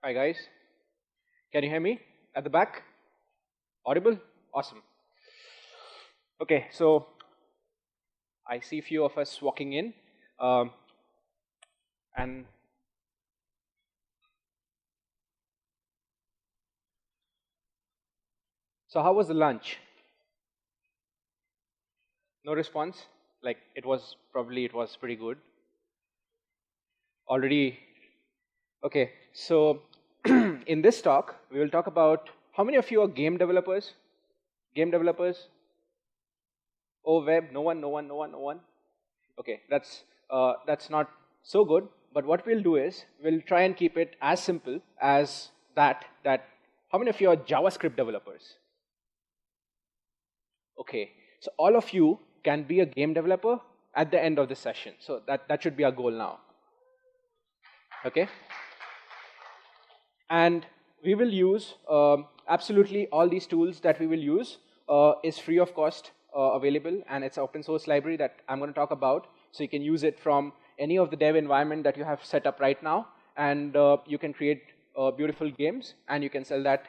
Hi guys, can you hear me at the back? Audible? Awesome. Okay, so I see a few of us walking in, and so how was the lunch? No response? Like it was pretty good. Already, okay. So in this talk, we will talk about how many of you are game developers? Game developers? Oh, web? No one, no one, no one, no one. Okay, that's not so good. But what we'll do is we'll try and keep it as simple as that. How many of you are JavaScript developers? Okay, so all of you can be a game developer at the end of the session. So that should be our goal now. Okay, and we will use absolutely all these tools that we will use is free of cost available, and it's an open source library that I'm going to talk about. So you can use it from any of the dev environment that you have set up right now, and you can create beautiful games, and you can sell that.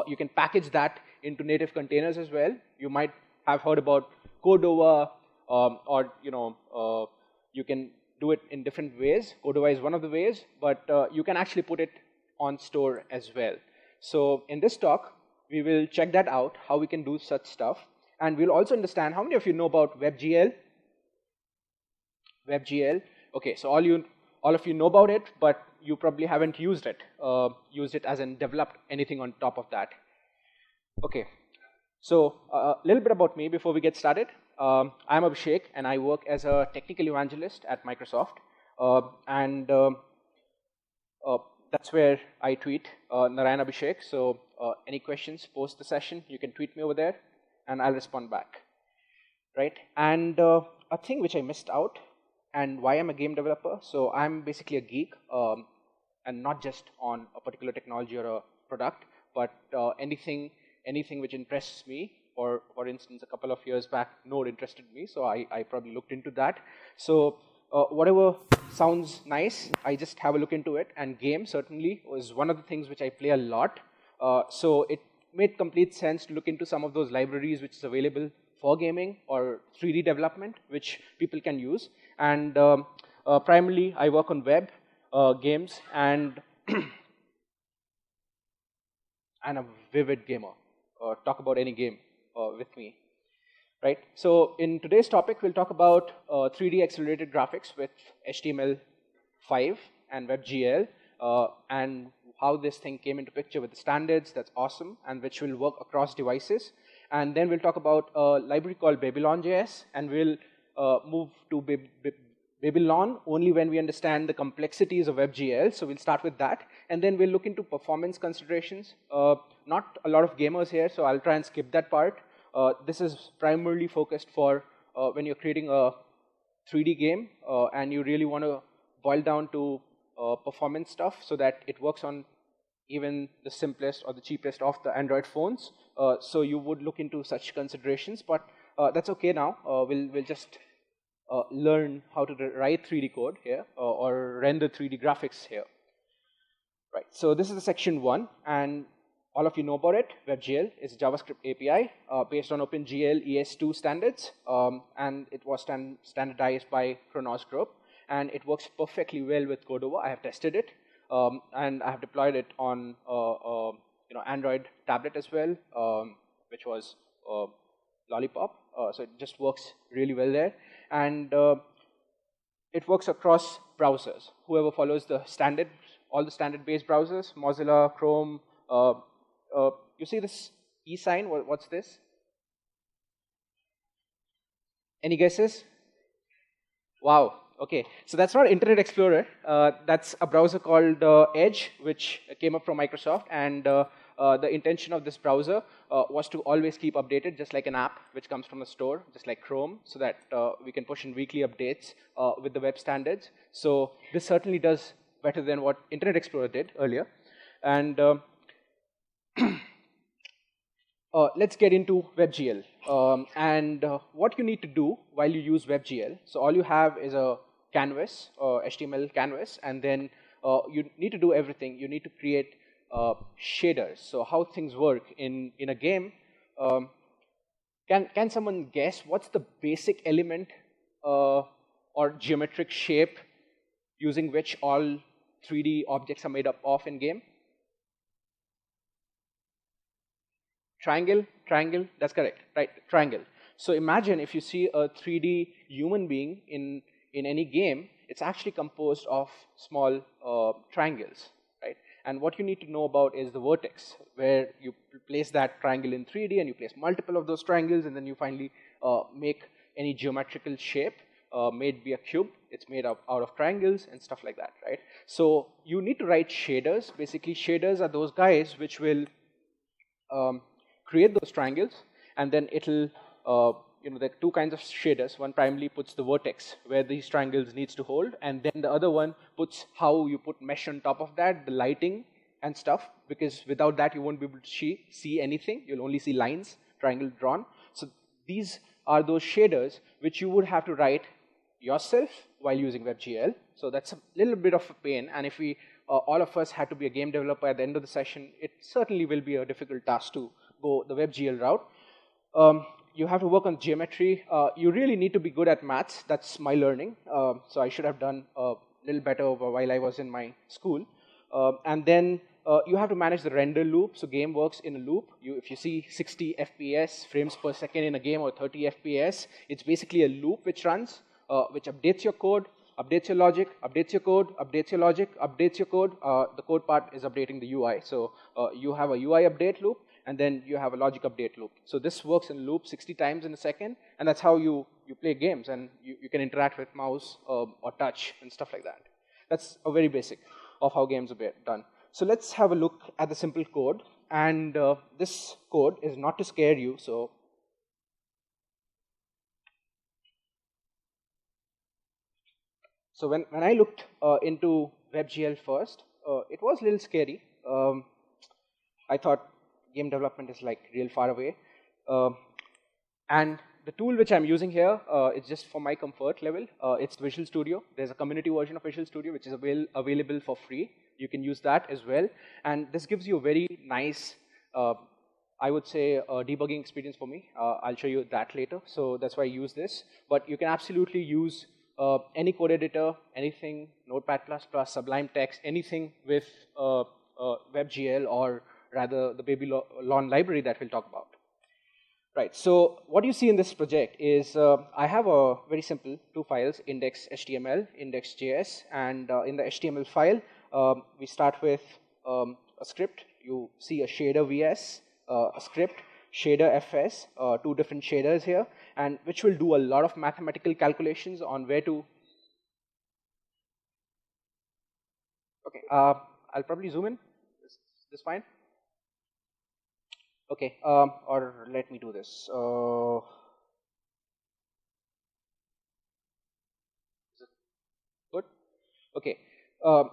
You can package that into native containers as well. You might have heard about Cordova, or you can do it in different ways. Cordova is one of the ways, but you can actually put it on store as well. So in this talk, we will check that out, how we can do such stuff, and we'll also understand how many of you know about WebGL. WebGL. Okay, so all of you know about it, but you probably haven't used it. Used it as in developed anything on top of that. Okay, so a little bit about me before we get started. I'm Abhishek, and I work as a technical evangelist at Microsoft, and that's where I tweet, Narayan Abhishek. So any questions post the session, you can tweet me over there, and I'll respond back. Right? And a thing which I missed out, and why I'm a game developer. So I'm basically a geek, and not just on a particular technology or a product, but anything which interests me. For instance, a couple of years back, Node interested me, so I probably looked into that. So whatever sounds nice, I just have a look into it. And game certainly was one of the things which I play a lot. So it made complete sense to look into some of those libraries which is available for gaming or 3D development, which people can use. And primarily, I work on web games, and and a vivid gamer. Talk about any game with me. Right? So in today's topic, we'll talk about 3D accelerated graphics with HTML5 and WebGL, and how this thing came into picture with the standards. That's awesome, and which will work across devices. And then we'll talk about a library called Babylon.js, and we'll move to Babylon only when we understand the complexities of WebGL. So we'll start with that, and then we'll look into performance considerations. Not a lot of gamers here, so I'll try and skip that part. This is primarily focused for when you're creating a 3D game and you really want to boil down to performance stuff so that it works on even the simplest or the cheapest of the Android phones. So you would look into such considerations, but that's okay now. We'll just learn how to write 3D code here or render 3D graphics here. Right. So this is the section 1, and all of you know about it. WebGL is a JavaScript API based on OpenGL ES2 standards, and it was standardized by Chronos Group, and it works perfectly well with Cordova. I have tested it, and I have deployed it on Android tablet as well, which was Lollipop. So it just works really well there, and it works across browsers. Whoever follows the standard, all the standard-based browsers, Mozilla, Chrome. You see this E sign? What's this? Any guesses? Wow. Okay. So that's not Internet Explorer. That's a browser called Edge, which came up from Microsoft. And the intention of this browser was to always keep updated, just like an app which comes from a store, just like Chrome, so that we can push in weekly updates with the web standards. So this certainly does better than what Internet Explorer did earlier. And let's get into WebGL and what you need to do while you use WebGL. So all you have is a canvas, HTML canvas, and then you need to do everything. You need to create shaders. So how things work in a game. Can someone guess what's the basic element or geometric shape using which all 3D objects are made up of in game? Triangle, triangle, that's correct, right? Triangle. So imagine if you see a 3D human being in any game, it's actually composed of small triangles, right? And what you need to know about is the vertex, where you place that triangle in 3D and you place multiple of those triangles, and then you finally make any geometrical shape. May it be a cube, it's made out of triangles and stuff like that, right? So you need to write shaders. Basically, shaders are those guys which will create those triangles, and then it'll, there are two kinds of shaders. One primarily puts the vertex where these triangles needs to hold, and then the other one puts how you put mesh on top of that, the lighting and stuff, because without that you won't be able to see anything. You'll only see lines, triangle drawn. So these are those shaders which you would have to write yourself while using WebGL. So that's a little bit of a pain, and if we all of us had to be a game developer at the end of the session, it certainly will be a difficult task to go the WebGL route. You have to work on geometry. You really need to be good at maths. That's my learning. So I should have done a little better while I was in my school. And then you have to manage the render loop. So game works in a loop. If you see 60 FPS, frames per second in a game, or 30 FPS, it's basically a loop which runs, which updates your code, updates your logic, updates your code, updates your logic, updates your code. The code part is updating the UI. So you have a UI update loop, and then you have a logic update loop. So this works in loop 60 times in a second, and that's how you play games, and you can interact with mouse or touch and stuff like that. That's a very basic of how games are done. So let's have a look at the simple code, and this code is not to scare you. So when I looked into WebGL first, it was a little scary. I thought game development is like real far away. And the tool which I'm using here is just for my comfort level. It's Visual Studio. There's a community version of Visual Studio which is available for free. You can use that as well. And this gives you a very nice, I would say, debugging experience for me. I'll show you that later. So that's why I use this. But you can absolutely use any code editor, anything, Notepad++, Sublime Text, anything with WebGL, or rather the Babylon library that we'll talk about. Right, so what you see in this project is I have a very simple two files, index.html, index.js, and in the HTML file, we start with a script. You see a shader VS, a script, shader FS, two different shaders here, and which will do a lot of mathematical calculations on where to. Okay, I'll probably zoom in. Is this fine? Okay, or let me do this. Is it good? Okay,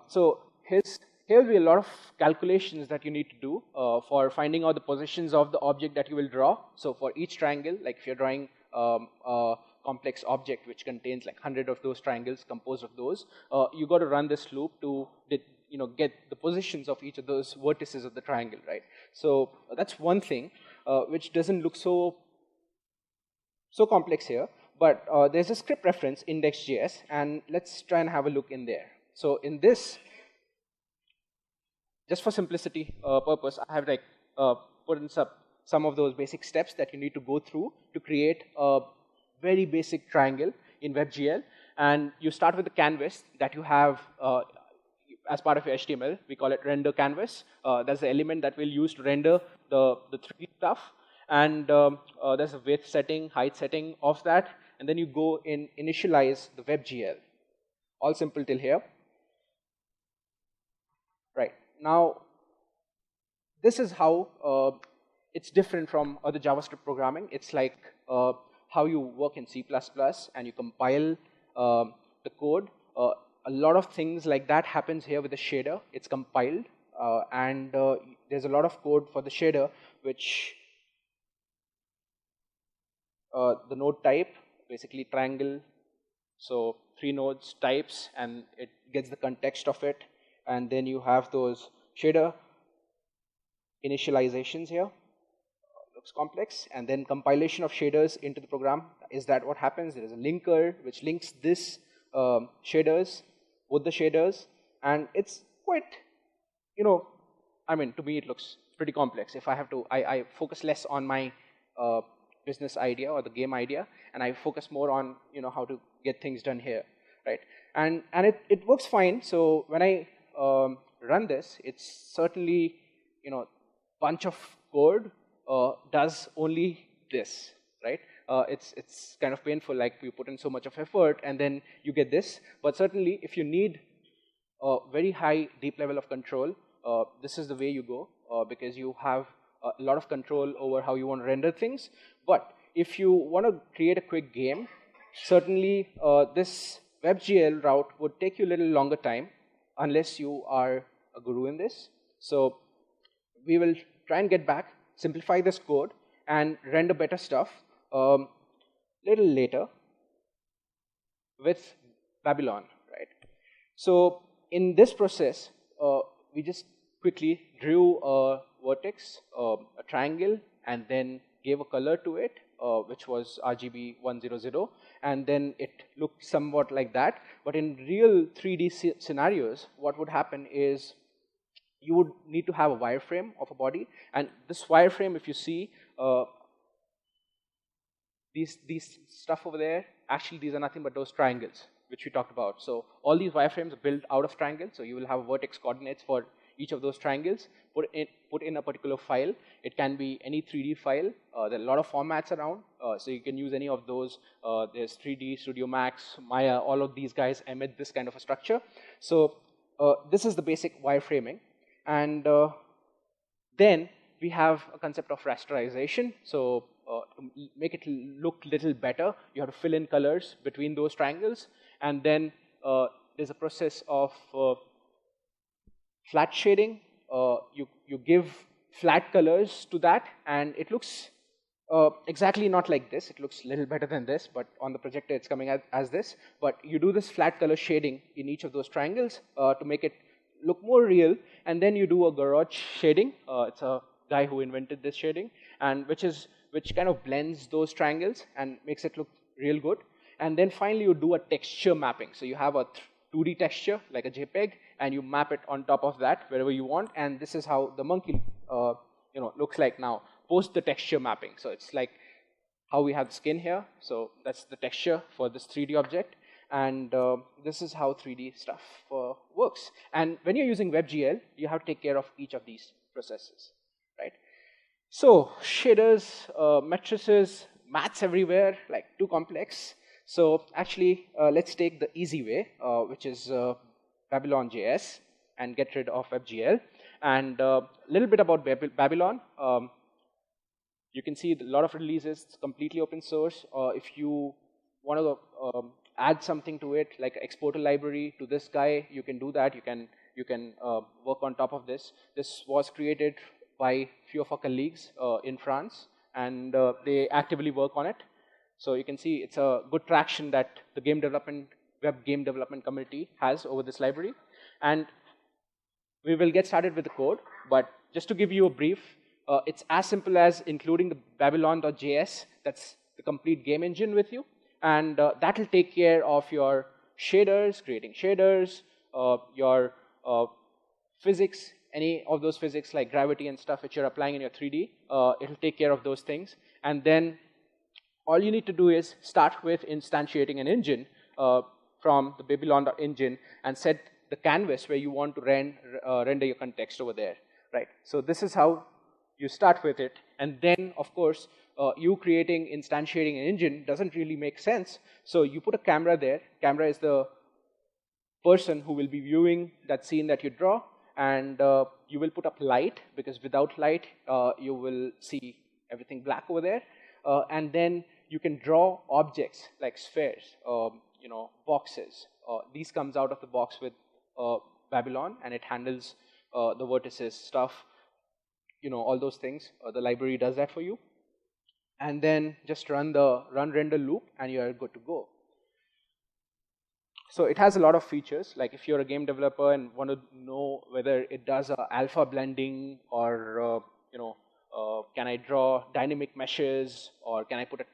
so here will be a lot of calculations that you need to do for finding out the positions of the object that you will draw. So for each triangle, like if you're drawing a complex object which contains like 100 of those triangles composed of those, you got to run this loop to get the positions of each of those vertices of the triangle, right? So that's one thing which doesn't look so complex here, but there's a script reference, index.js, and let's try and have a look in there. So in this, just for simplicity purpose, I have like put in some of those basic steps that you need to go through to create a very basic triangle in WebGL. And you start with the canvas that you have as part of your HTML. We call it render canvas. That's the element that we'll use to render the 3D stuff. And there's a width setting, height setting of that. And then you go in initialize the WebGL. All simple till here. Right. Now, this is how it's different from other JavaScript programming. It's like how you work in C++ and you compile the code. A lot of things like that happens here with the shader. It's compiled, and there's a lot of code for the shader, which the node type, basically triangle, so 3 nodes types, and it gets the context of it, and then you have those shader initializations here. Looks complex. And then compilation of shaders into the program. Is that what happens? There is a linker which links this shaders with the shaders. And it's quite, I mean, to me it looks pretty complex. If I have to, I focus less on my business idea or the game idea, and I focus more on, how to get things done here, right? And it works fine. So when I run this, it's certainly, bunch of code does only this, right? It's kind of painful, like you put in so much of effort and then you get this. But certainly, if you need a very high, deep level of control, this is the way you go, because you have a lot of control over how you want to render things. But if you want to create a quick game, certainly this WebGL route would take you a little longer time unless you are a guru in this. So we will try and get back, simplify this code, and render better stuff little later with Babylon, right? So in this process, we just quickly drew a vertex, a triangle, and then gave a color to it, which was RGB 100, and then it looked somewhat like that. But in real 3D scenarios, what would happen is you would need to have a wireframe of a body, and this wireframe, if you see, these stuff over there, actually these are nothing but those triangles which we talked about. So all these wireframes are built out of triangles, so you will have vertex coordinates for each of those triangles, put in a particular file. It can be any 3D file. There are a lot of formats around, so you can use any of those. There's 3D, Studio Max, Maya, all of these guys emit this kind of a structure. So this is the basic wireframing. And then we have a concept of rasterization. So to make it look a little better, you have to fill in colors between those triangles. And then there's a process of flat shading. You give flat colors to that, and it looks exactly not like this. It looks a little better than this, but on the projector it's coming as this. But you do this flat color shading in each of those triangles to make it look more real, and then you do a garage shading. It's a guy who invented this shading, and which kind of blends those triangles and makes it look real good. And then finally you do a texture mapping. So you have a 2D texture like a JPEG, and you map it on top of that wherever you want. And this is how the monkey looks like now post the texture mapping. So it's like how we have the skin here. So that's the texture for this 3D object. And this is how 3D stuff works. And when you're using WebGL, you have to take care of each of these processes, right? So shaders, matrices, maths everywhere, like too complex. So actually, let's take the easy way, which is Babylon.js, and get rid of WebGL. And a little bit about Babylon. You can see a lot of releases. It's completely open source. If you want to add something to it, like export a library to this guy, you can do that. You can work on top of this. This was created by a few of our colleagues in France, and they actively work on it. So you can see it's a good traction that the web game development community has over this library. And we will get started with the code, but just to give you a brief, it's as simple as including the Babylon.js, that's the complete game engine with you. And that will take care of your shaders, creating shaders, your physics, any of those physics like gravity and stuff which you're applying in your 3D. It'll take care of those things. And then all you need to do is start with instantiating an engine from the Babylon engine and set the canvas where you want to render your context over there, right? So this is how you start with it. And then, of course, you instantiating an engine doesn't really make sense. So you put a camera there. Camera is the person who will be viewing that scene that you draw. And you will put up light, because without light, you will see everything black over there. And then you can draw objects like spheres, boxes. These comes out of the box with Babylon, and it handles the vertices stuff, all those things. The library does that for you. And then just run render loop, and you are good to go. So it has a lot of features. Like if you're a game developer and want to know whether it does alpha blending or can I draw dynamic meshes or can I put a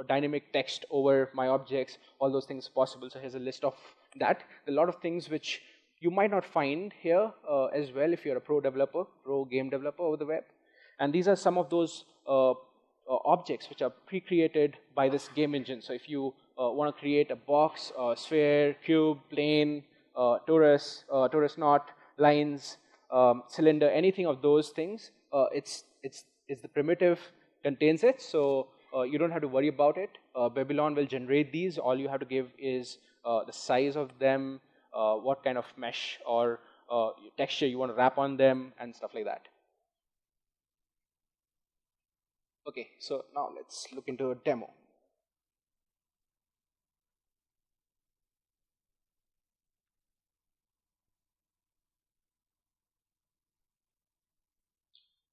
dynamic text over my objects? All those things possible. So here's a list of that. A lot of things which you might not find here as well if you're a pro game developer over the web. And these are some of those objects which are pre-created by this game engine. So if you want to create a box, sphere, cube, plane, torus, torus knot, lines, cylinder, anything of those things, it's the primitive contains it. So you don't have to worry about it. Babylon will generate these. All you have to give is the size of them, what kind of mesh or texture you want to wrap on them, and stuff like that. Okay, so now let's look into a demo.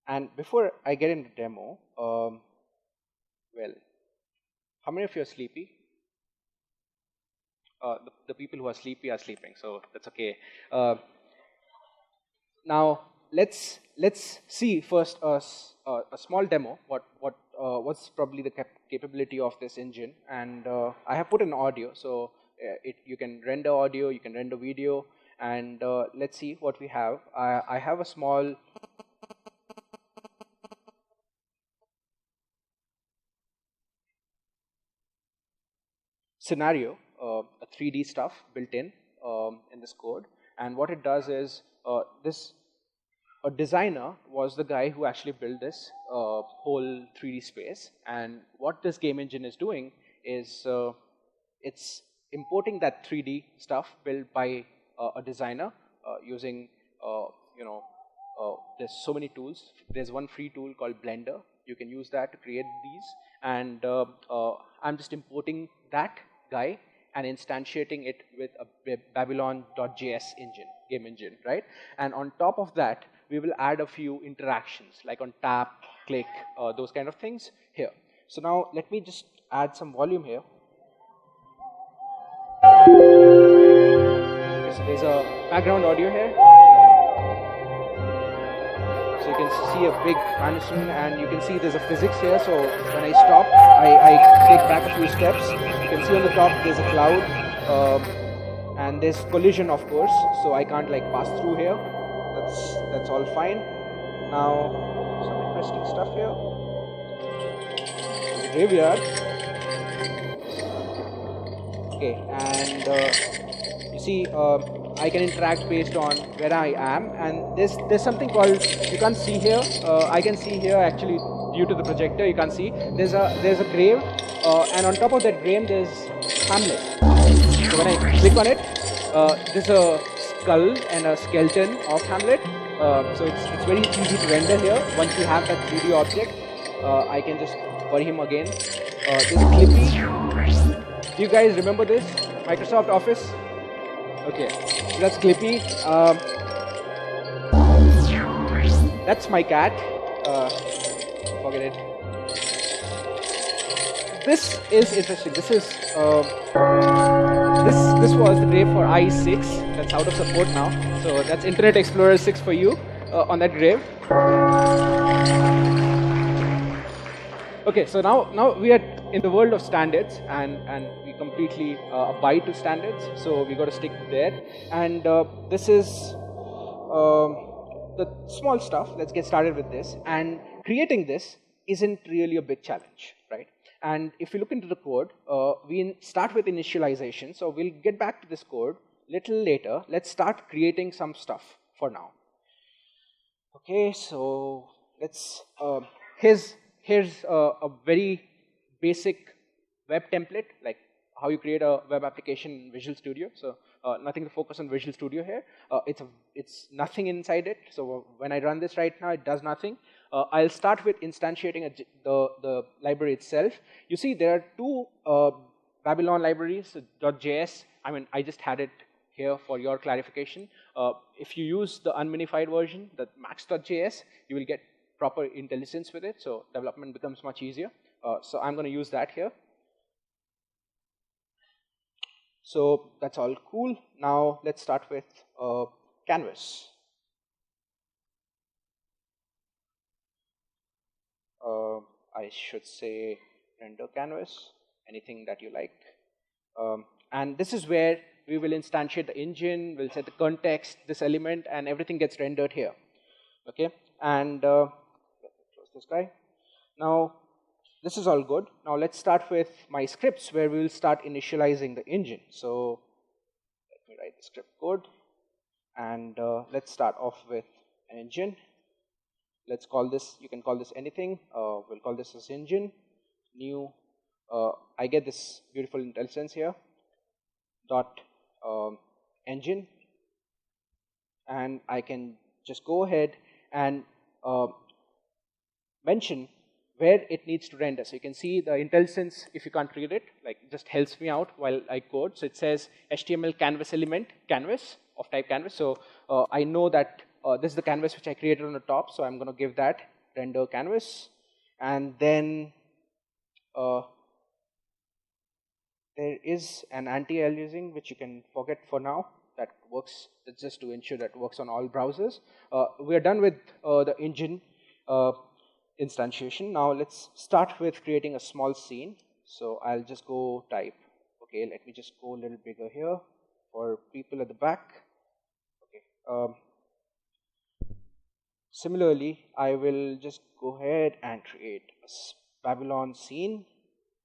And before I get into demo, well, how many of you are sleepy? The people who are sleepy are sleeping, so that's okay. Now let's see first a small demo. What's probably the capability of this engine? And I have put an audio, so you can render audio, you can render video, and let's see what we have. I have a small scenario, a 3D stuff built in this code, and what it does is a designer was the guy who actually built this whole 3D space, and what this game engine is doing is it's importing that 3D stuff built by a designer using there's so many tools. There's one free tool called Blender. You can use that to create these, and I'm just importing that guy and instantiating it with a Babylon.js game engine, right? And on top of that, we will add a few interactions, like on tap, click, those kind of things here. So now let me just add some volume here. Okay, so there's a background audio here. So you can see a big animation, and you can see there's a physics here. So when I stop, I take back a few steps. You can see on the top there's a cloud, and there's collision, of course. So I can't like pass through here. That's all fine. Now some interesting stuff here. There's a graveyard. Okay, and you see. I can interact based on where I am, and there's something called, you can't see here. I can see here actually due to the projector. You can't see. There's a grave, and on top of that grave there's Hamlet. So when I click on it, there's a skull and a skeleton of Hamlet. So it's very easy to render here. Once you have that 3D object, I can just bury him again. This Clippy. Do you guys remember this? Microsoft Office. Okay, so that's Clippy. That's my cat. Forget it. This is interesting. This is this was the grave for i6. That's out of support now. So that's Internet Explorer 6 for you on that grave. Okay, so now we are in the world of standards, and we completely abide to standards. So we got to stick there. And this is the small stuff. Let's get started with this. And creating this isn't really a big challenge, right? And if you look into the code, we start with initialization. So we'll get back to this code a little later. Let's start creating some stuff for now. Okay, so let's here's a very basic web template, like how you create a web application in Visual Studio. So nothing to focus on Visual Studio here. It's nothing inside it. So when I run this right now, it does nothing. I'll start with instantiating the library itself. You see, there are two Babylon libraries, .js. I mean, I just had it here for your clarification. If you use the unminified version, the max.js, you will get proper intelligence with it, so development becomes much easier. So I'm going to use that here. So that's all cool. Now let's start with canvas. I should say render canvas, anything that you like. And this is where we will instantiate the engine, we'll set the context, this element, and everything gets rendered here. Okay, and let me close this guy. Now, this is all good. Now let's start with my scripts where we will start initializing the engine. So let me write the script code, and let's start off with an engine. Let's call this, you can call this anything. We'll call this as engine, new. I get this beautiful IntelliSense here, dot engine, and I can just go ahead and mention where it needs to render. So you can see the IntelliSense, if you can't read it, like just helps me out while I code. So it says HTML canvas element, canvas of type canvas. So I know that this is the canvas which I created on the top. So I'm going to give that render canvas. And then there is an anti-aliasing which you can forget for now. That works. That's just to ensure that it works on all browsers. We are done with the engine instantiation. Now let's start with creating a small scene. So I'll just go type. Okay, let me just go a little bigger here for people at the back. Okay. Similarly, I will just go ahead and create a Babylon scene,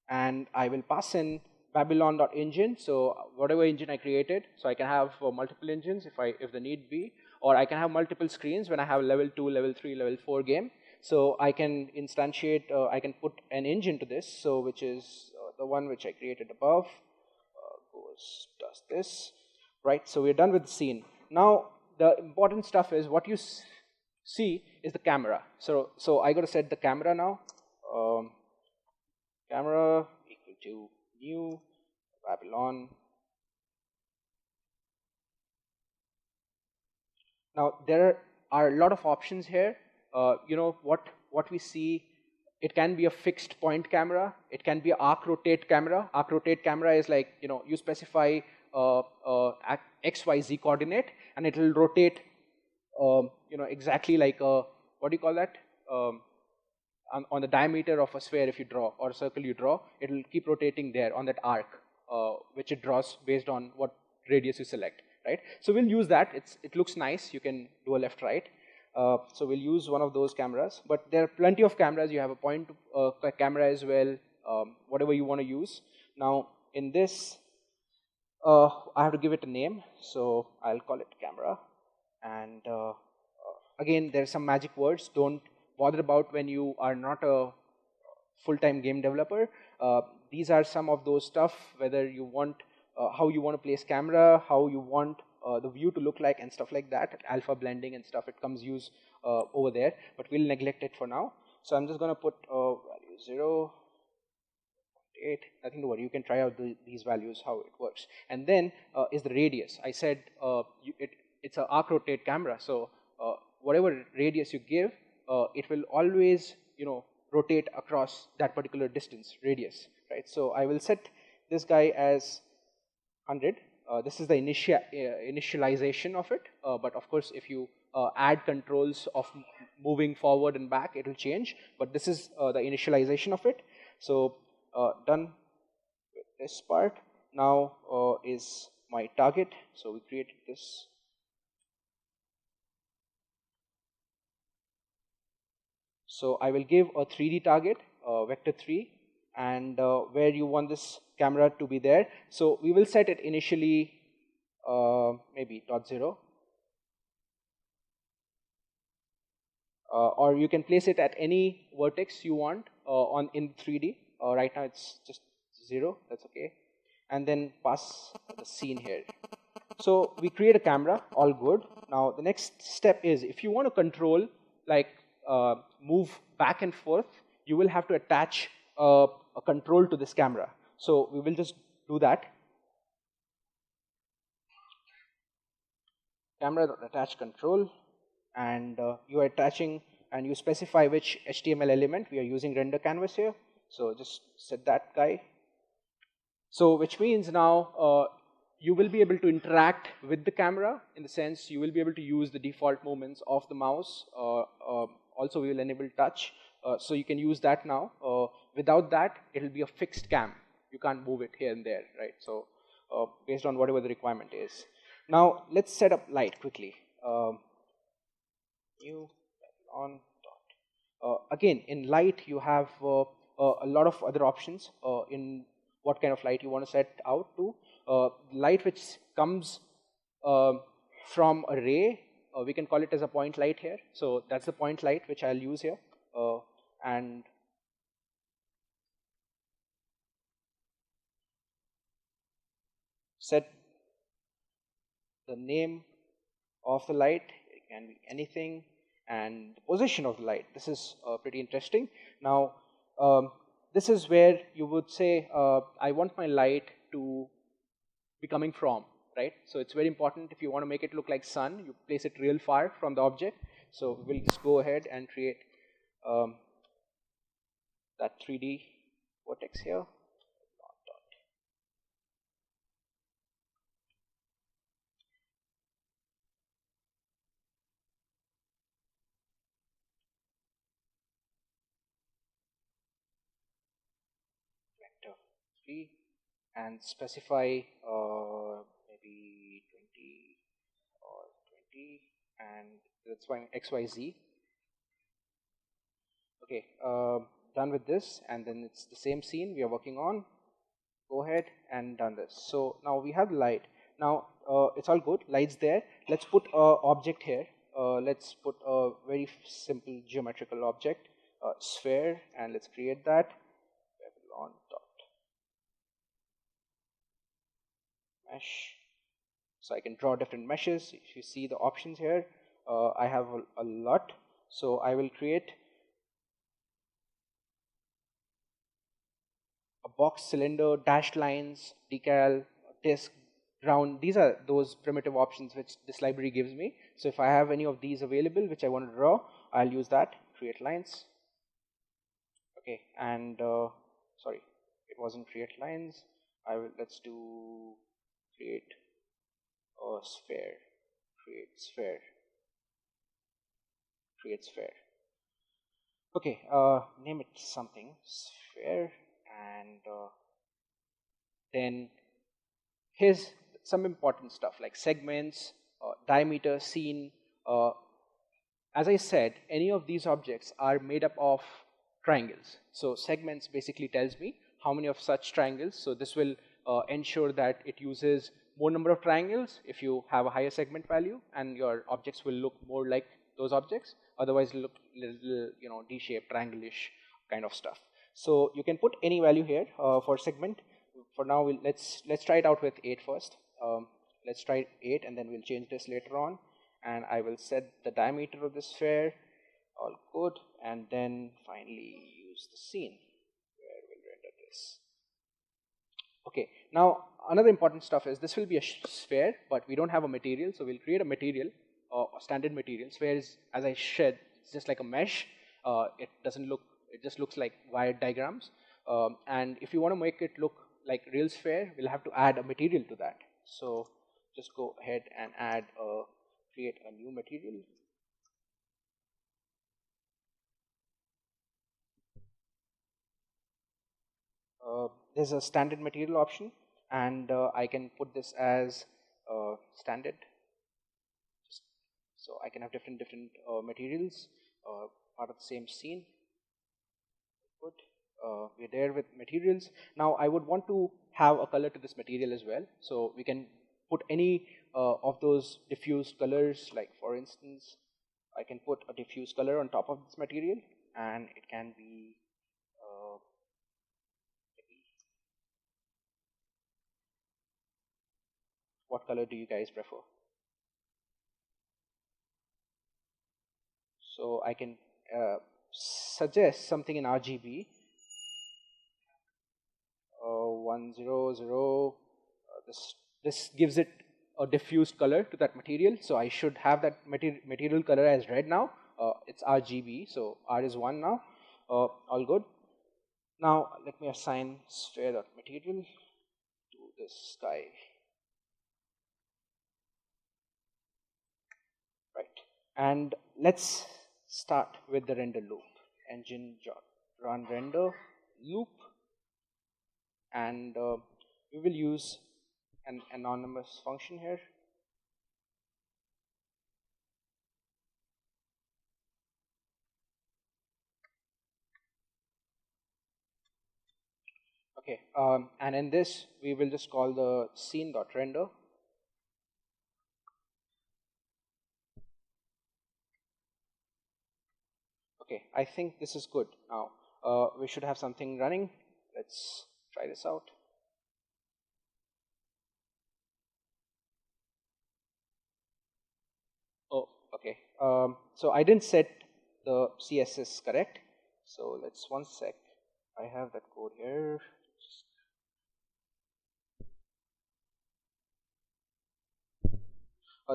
and I will pass in Babylon.engine. So whatever engine I created, so I can have multiple engines if the need be, or I can have multiple screens when I have level 2, level 3, level 4 game. So I can instantiate, I can put an engine to this, so which is the one which I created above, does this, right? So we're done with the scene. Now the important stuff is what you see is the camera. So I got to set the camera now. Camera equal to new Babylon. Now there are a lot of options here. You know what we see. It can be a fixed point camera. It can be an arc rotate camera. Arc rotate camera is like, you know, you specify XYZ coordinate, and it will rotate. You know, exactly like what do you call that? On the diameter of a sphere, if you draw, or a circle you draw, it will keep rotating there on that arc, which it draws based on what radius you select, right? So we'll use that. It looks nice. You can do a left, right. So we'll use one of those cameras. But there are plenty of cameras. You have a point camera as well, whatever you want to use. Now in this, I have to give it a name. So I'll call it camera. And again, there's some magic words. Don't bother about when you are not a full-time game developer. These are some of those stuff, whether you want, how you want to place camera, how you want the view to look like and stuff like that, alpha blending and stuff, it comes use over there, but we'll neglect it for now. So I'm just going to put value 0, 8, nothing to worry, you can try out these values, how it works. And then is the radius. I said it's an arc rotate camera, so whatever radius you give, it will always, you know, rotate across that particular distance, radius, right? So I will set this guy as 100. This is the initialization of it, but of course if you add controls of moving forward and back, it will change, but this is the initialization of it. So done with this part. Now is my target. So we created this. So I will give a 3D target, vector 3, and where you want this camera to be there. So we will set it initially maybe .0. Or you can place it at any vertex you want in 3D. Right now it's just 0, that's okay. And then pass the scene here. So we create a camera, all good. Now the next step is, if you want to control, like move back and forth, you will have to attach a control to this camera. So we will just do that. Camera attach control, and you are attaching, and you specify which HTML element. We are using render canvas here, so just set that guy. So which means now you will be able to interact with the camera in the sense you will be able to use the default movements of the mouse. Also, we will enable touch, so you can use that now. Without that, it will be a fixed cam. You can't move it here and there, right? So based on whatever the requirement is. Now, let's set up light quickly. New on dot. Again, in light, you have a lot of other options in what kind of light you want to set out to. Light which comes from a ray, we can call it as a point light here. So that's the point light which I'll use here. And set the name of the light. It can be anything, and the position of the light. This is pretty interesting. Now, this is where you would say, I want my light to be coming from, right? So it's very important. If you want to make it look like sun, you place it real far from the object. So we'll just go ahead and create that 3D vertex here. Vector 3 and specify maybe 20 or 20, and that's fine, XYZ. Okay, done with this, and then it's the same scene we are working on. Go ahead and done this. So now we have light. Now it's all good. Light's there. Let's put an object here. Let's put a very simple geometrical object, sphere, and let's create that. Babylon dot mesh. So I can draw different meshes. If you see the options here, I have a lot. So I will create a box, cylinder, dashed lines, decal, disk, ground. These are those primitive options which this library gives me. So if I have any of these available which I want to draw, I'll use that. Create lines. Okay, and sorry, it wasn't create lines. Let's do create a sphere. Create sphere. Create sphere. Okay, name it something. Sphere. And then here's some important stuff like segments, diameter, scene. As I said, any of these objects are made up of triangles. So segments basically tells me how many of such triangles. So this will ensure that it uses more number of triangles if you have a higher segment value, and your objects will look more like those objects. Otherwise, it'll look little, D-shaped, triangle-ish kind of stuff. So you can put any value here for segment. For now, let's try it out with 8 first. Let's try 8, and then we'll change this later on. And I will set the diameter of the sphere. All good. And then finally use the scene where we'll render this. Okay. Now another important stuff is this will be a sphere, but we don't have a material, so we'll create a material, a standard material. Sphere is, as I said, it's just like a mesh. It doesn't look. It just looks like wired diagrams. And if you want to make it look like real sphere, we'll have to add a material to that. So just go ahead and create a new material. There's a standard material option, and I can put this as standard. So I can have different materials part of the same scene. Good. We're there with materials. Now I would want to have a color to this material as well. So we can put any of those diffuse colors, like for instance, I can put a diffuse color on top of this material, and it can be what color do you guys prefer? So I can suggest something in RGB. 100. This gives it a diffused color to that material. So I should have that material color as red now. It's RGB, so R is 1 now. All good. Now let me assign sphere.material to this guy. And let's start with the render loop. Engine run render loop, and we will use an anonymous function here. Okay, and in this we will just call the scene.render. Okay, I think this is good. Now we should have something running. Let's try this out. Oh, okay. So I didn't set the CSS correct. So let's one sec. I have that code here.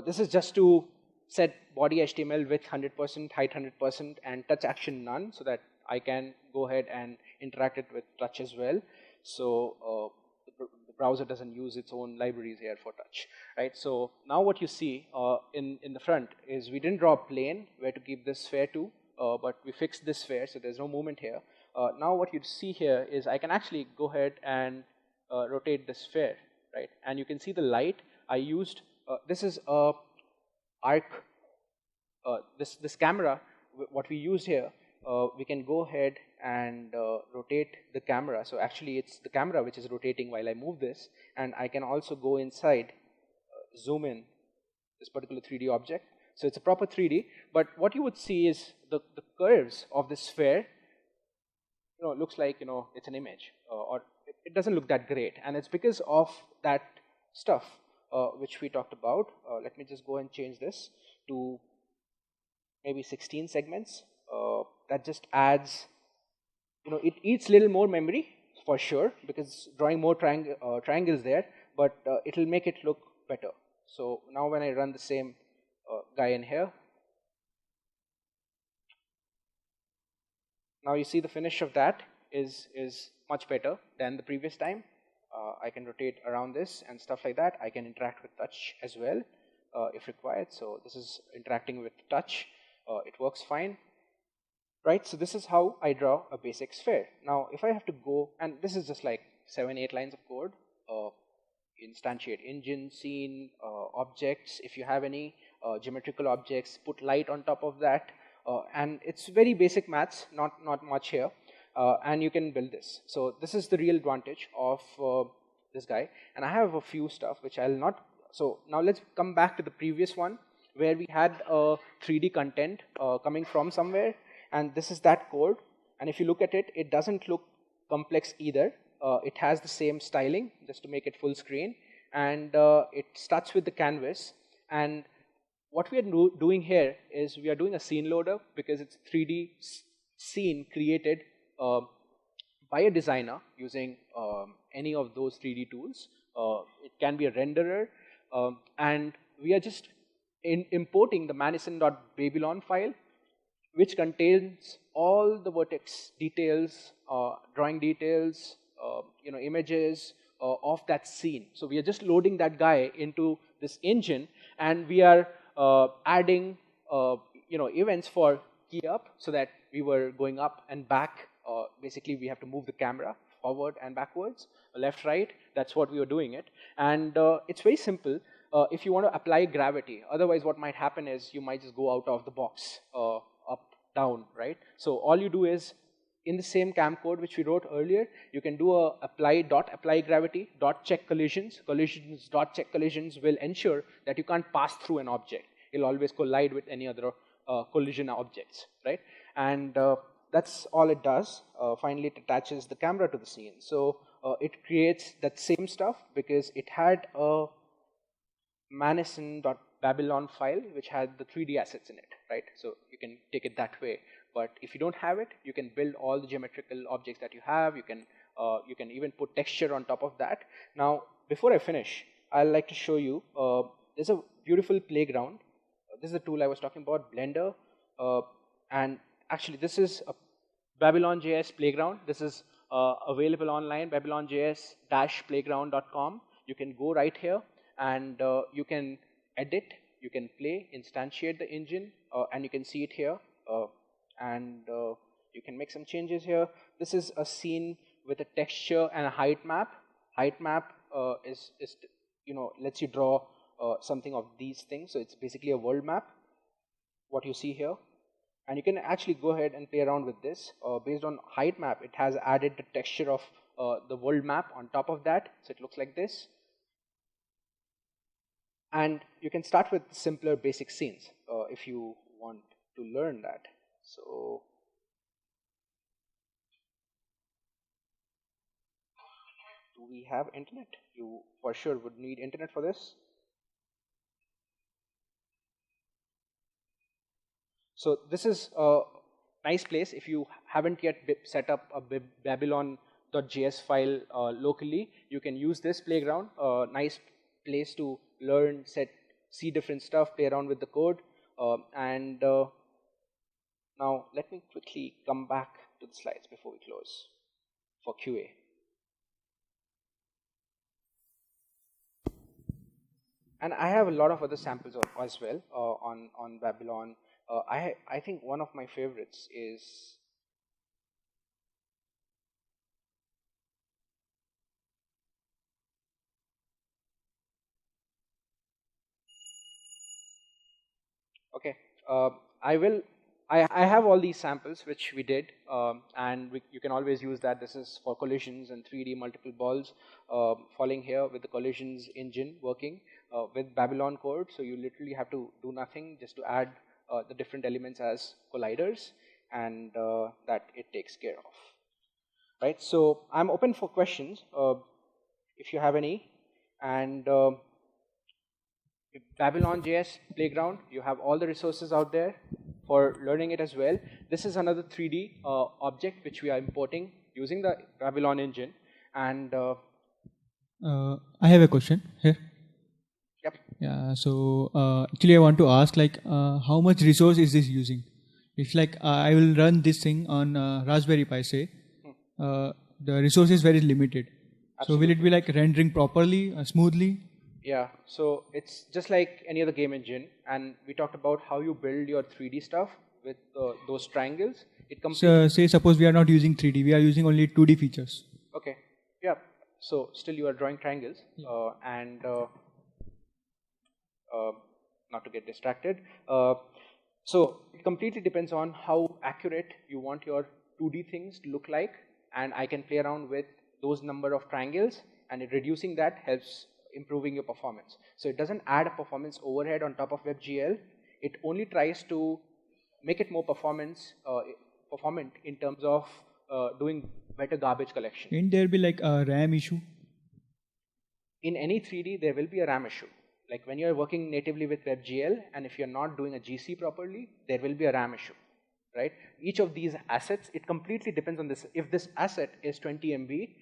This is just to set body HTML width 100%, height 100%, and touch action none, so that I can go ahead and interact it with touch as well. So the browser doesn't use its own libraries here for touch, right? So now what you see in the front is we didn't draw a plane where to keep this sphere to, but we fixed this sphere, so there's no movement here. Now what you see here is I can actually go ahead and rotate the sphere, right? And you can see the light I used. This is a arc. This camera, what we used here, we can go ahead and rotate the camera. So actually, it's the camera which is rotating while I move this, and I can also go inside, zoom in this particular 3D object. So it's a proper 3D. But what you would see is the curves of this sphere. Looks like it's an image, or it doesn't look that great, and it's because of that stuff. Which we talked about. Let me just go and change this to maybe 16 segments. That just adds, it eats little more memory for sure, because drawing more triangles there, but it'll make it look better. So now when I run the same guy in here, now you see the finish of that is much better than the previous time. I can rotate around this and stuff like that. I can interact with touch as well if required. So this is interacting with touch. It works fine, right? So this is how I draw a basic sphere. Now if I have to go, and this is just like 7-8 lines of code, instantiate engine, scene, objects, if you have any geometrical objects, put light on top of that, and it's very basic maths, not much here. And you can build this. So this is the real advantage of this guy. And I have a few stuff which I'll not. So now let's come back to the previous one where we had 3D content coming from somewhere. And this is that code. And if you look at it, it doesn't look complex either. It has the same styling, just to make it full screen. And it starts with the canvas. And what we are doing here is we are doing a scene loader, because it's 3D scene created by a designer using any of those 3D tools. It can be a renderer, and we are just importing the Madison.Babylon file, which contains all the vertex details, drawing details, images of that scene. So we are just loading that guy into this engine, and we are adding events for key up, so that we were going up and back. Basically, we have to move the camera forward and backwards, left, right. That's what we were doing it. And it's very simple if you want to apply gravity. Otherwise, what might happen is you might just go out of the box, up, down, right? So all you do is, in the same cam code which we wrote earlier, you can do a apply gravity, check collisions. Check collisions will ensure that you can't pass through an object. It'll always collide with any other collision objects, right? And that's all it does. Finally, it attaches the camera to the scene. So it creates that same stuff because it had a Madison.Babylon file which had the 3D assets in it, right? So you can take it that way. But if you don't have it, you can build all the geometrical objects that you have. You can even put texture on top of that. Now, before I finish, I'd like to show you. There's a beautiful playground. This is the tool I was talking about, Blender, and actually, this is a Babylon.js playground. This is available online, Babylon.js-playground.com. You can go right here, and you can edit, you can play, instantiate the engine, and you can see it here, and you can make some changes here. This is a scene with a texture and a height map. Height map is lets you draw something of these things. So it's basically a world map, what you see here. And you can actually go ahead and play around with this. Based on height map, it has added the texture of the world map on top of that. So it looks like this. And you can start with simpler basic scenes if you want to learn that. So do we have internet? You for sure would need internet for this. So this is a nice place. If you haven't yet set up a Babylon.js file locally, you can use this playground. Nice place to learn, see different stuff, play around with the code. Now let me quickly come back to the slides before we close for QA. And I have a lot of other samples as well on Babylon. I think one of my favorites is okay. I have all these samples which we did, and you can always use that. This is for collisions and 3D multiple balls falling here with the collisions engine working with Babylon code. So you literally have to do nothing, just to add the different elements as colliders, and that it takes care of. Right. So I'm open for questions if you have any. And Babylon.js playground, you have all the resources out there for learning it as well. This is another 3D object which we are importing using the Babylon engine. And I have a question here. Yep. Yeah. So actually, I want to ask, like, how much resource is this using? It's like I will run this thing on Raspberry Pi, say. The resource is very limited. Absolutely. So will it be like rendering properly, smoothly? Yeah, so it's just like any other game engine, and we talked about how you build your 3D stuff with those triangles. So say suppose we are not using 3D, we are using only 2D features. Okay, yeah, so still you are drawing triangles, and not to get distracted. So it completely depends on how accurate you want your 2D things to look like, and I can play around with those number of triangles, and reducing that helps improving your performance. So it doesn't add a performance overhead on top of WebGL. It only tries to make it more performant in terms of doing better garbage collection. Won't there be like a RAM issue? In any 3D, there will be a RAM issue. Like when you're working natively with WebGL, and if you're not doing a GC properly, there will be a RAM issue, right? Each of these assets, it completely depends on this. If this asset is 20 MB,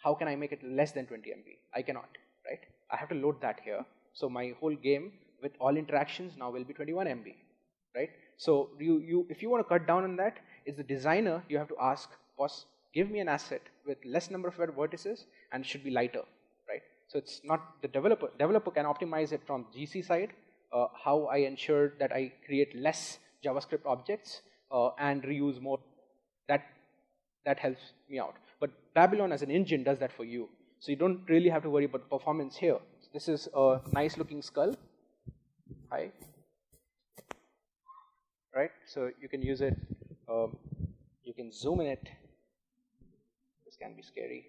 how can I make it less than 20 MB? I cannot. Right? I have to load that here. So my whole game with all interactions now will be 21 MB, right? So if you want to cut down on that, as the designer, you have to ask, boss, give me an asset with less number of vertices and it should be lighter, right? So it's not the developer. Developer can optimize it from GC side, how I ensure that I create less JavaScript objects and reuse more. That helps me out. But Babylon as an engine does that for you. So you don't really have to worry about performance here. So this is a nice looking skull. Hi. Right? So you can use it. You can zoom in it. This can be scary.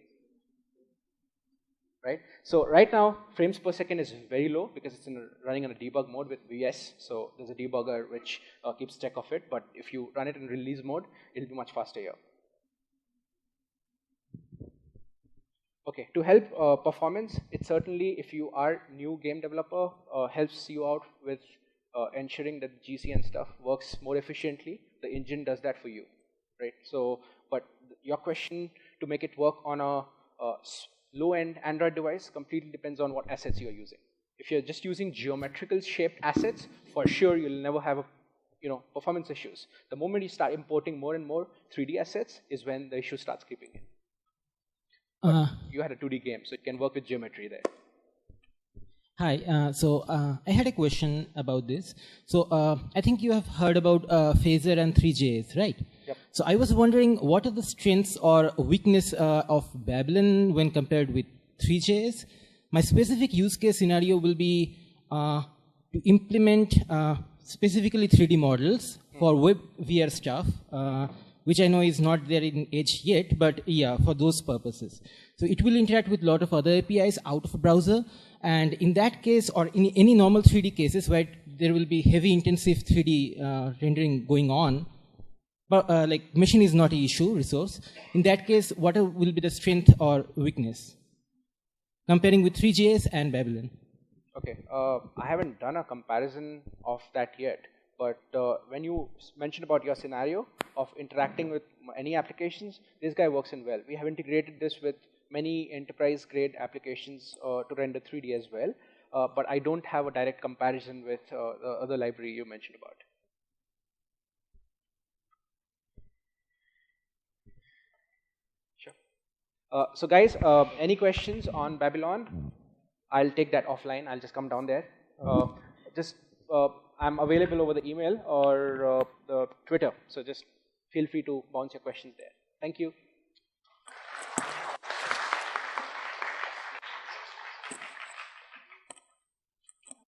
Right? So right now, frames per second is very low because it's running in a debug mode with VS. So there's a debugger which keeps track of it. But if you run it in release mode, it'll be much faster here. Okay, to help performance, it certainly, if you are new game developer, helps you out with ensuring that GC and stuff works more efficiently. The engine does that for you, right? So, but your question to make it work on a low-end Android device completely depends on what assets you're using. If you're just using geometrical shaped assets, for sure you'll never have performance issues. The moment you start importing more and more 3D assets is when the issue starts creeping in. You had a 2D game, so it can work with geometry there. Hi. I had a question about this. I think you have heard about Phaser and 3JS, right? Yep. So I was wondering, what are the strengths or weakness of Babylon when compared with 3JS? My specific use case scenario will be to implement specifically 3D models for web VR stuff, which I know is not there in Edge yet, but yeah, for those purposes. So it will interact with a lot of other APIs out of a browser. And in that case, or in any normal 3D cases where there will be heavy intensive 3D rendering going on, but like machine is not an issue, resource. In that case, what will be the strength or weakness? Comparing with 3JS and Babylon. Okay, I haven't done a comparison of that yet, but when you mentioned about your scenario of interacting with any applications, this guy works in well. We have integrated this with many enterprise-grade applications to render 3D as well, but I don't have a direct comparison with the other library you mentioned about. Sure. So guys, any questions on Babylon? I'll take that offline. I'll just come down there. Just I'm available over the email or the Twitter. So just feel free to bounce your questions there. Thank you.